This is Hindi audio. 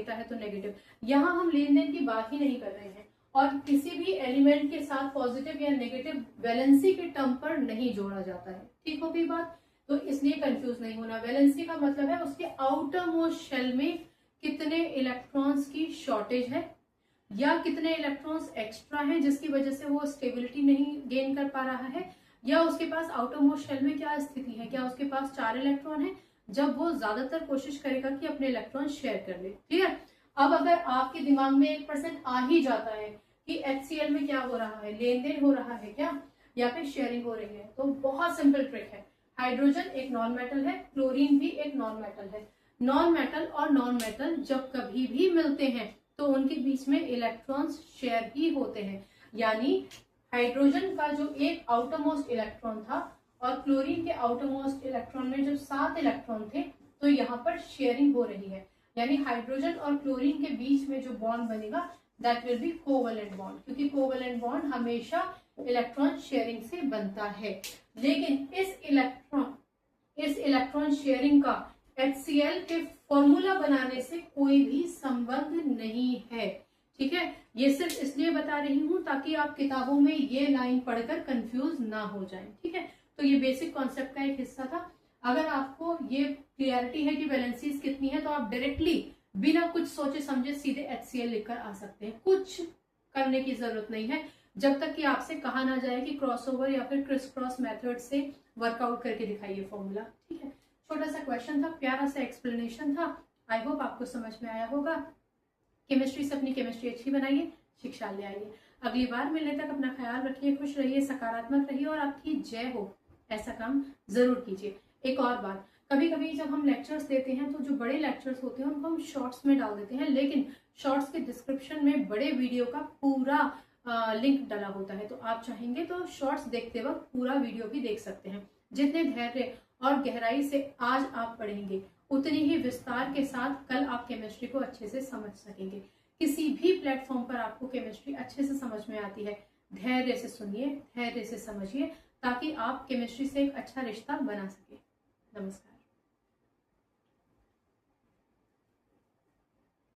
देता है तो नेगेटिव। यहाँ हम लेन देन की बात ही नहीं कर रहे हैं और किसी भी एलिमेंट के साथ पॉजिटिव या नेगेटिव वैलेंसी के टर्म पर नहीं जोड़ा जाता है। ठीक हो गई बात? तो इसलिए कंफ्यूज नहीं होना। वैलेंसी का मतलब है उसके आउटर मोस्ट शेल में कितने इलेक्ट्रॉन्स की शॉर्टेज है या कितने इलेक्ट्रॉन्स एक्स्ट्रा हैं जिसकी वजह से वो स्टेबिलिटी नहीं गेन कर पा रहा है, या उसके पास आउटर मोस्ट शेल में क्या स्थिति है, क्या उसके पास 4 इलेक्ट्रॉन है, जब वो ज्यादातर कोशिश करेगा कि अपने इलेक्ट्रॉन शेयर कर ले। ठीक है? अब अगर आपके दिमाग में 1% आ ही जाता है कि HCl में क्या हो रहा है, लेन देन हो रहा है क्या या फिर शेयरिंग हो रही है, तो बहुत सिंपल ट्रिक है। हाइड्रोजन एक नॉन मेटल है, क्लोरीन भी एक नॉन मेटल है। नॉन मेटल और नॉन मेटल जब कभी भी मिलते हैं तो उनके बीच में इलेक्ट्रॉन्स शेयर ही होते हैं। यानी हाइड्रोजन का जो एक आउटर मोस्ट इलेक्ट्रॉन था और क्लोरीन के आउटर मोस्ट इलेक्ट्रॉन में जब 7 इलेक्ट्रॉन थे तो यहाँ पर शेयरिंग हो रही है। यानी हाइड्रोजन और क्लोरीन के बीच में जो बॉन्ड बनेगा that will be covalent bond, क्योंकि कोवेलेंट बॉन्ड हमेशा इलेक्ट्रॉन शेयरिंग से बनता है। लेकिन इस इलेक्ट्रॉन शेयरिंग का HCl के फॉर्मूला बनाने से कोई भी संबंध नहीं है। ठीक है? ये सिर्फ इसलिए बता रही हूं ताकि आप किताबों में ये लाइन पढ़कर कंफ्यूज ना हो जाएं। ठीक है? तो ये बेसिक कॉन्सेप्ट का एक हिस्सा था। अगर आपको ये क्लियरिटी है कि वैलेंसीज कितनी है तो आप डायरेक्टली बिना कुछ सोचे समझे सीधे HCl लिखकर आ सकते हैं। कुछ करने की जरूरत नहीं है जब तक कि आपसे कहा ना जाए कि क्रॉसओवर या फिर क्रिस क्रॉस मेथड से वर्कआउट करके दिखाइए फॉर्मूला। ठीक है? छोटा सा क्वेश्चन था, प्यारा सा एक्सप्लेनेशन था। आई होप आपको समझ में आया होगा। केमिस्ट्री से अपनी केमिस्ट्री अच्छी बनाइए, शिक्षा ले आइए। अगली बार मिलने तक अपना ख्याल रखिए, खुश रहिए, सकारात्मक रहिए और आपकी जय हो ऐसा काम जरूर कीजिए। एक और बात, कभी कभी जब हम लेक्चर्स देते हैं तो जो बड़े लेक्चर्स होते हैं उनको हम शॉर्ट्स में डाल देते हैं, लेकिन शॉर्ट्स के डिस्क्रिप्शन में बड़े वीडियो का पूरा लिंक डाला होता है। तो आप चाहेंगे तो शॉर्ट्स देखते वक्त पूरा वीडियो भी देख सकते हैं। जितने धैर्य और गहराई से आज आप पढ़ेंगे उतनी ही विस्तार के साथ कल आप केमिस्ट्री को अच्छे से समझ सकेंगे। किसी भी प्लेटफॉर्म पर आपको केमिस्ट्री अच्छे से समझ में आती है, धैर्य से सुनिए, धैर्य से समझिए ताकि आप केमिस्ट्री से एक अच्छा रिश्ता बना सके। नमस्कार।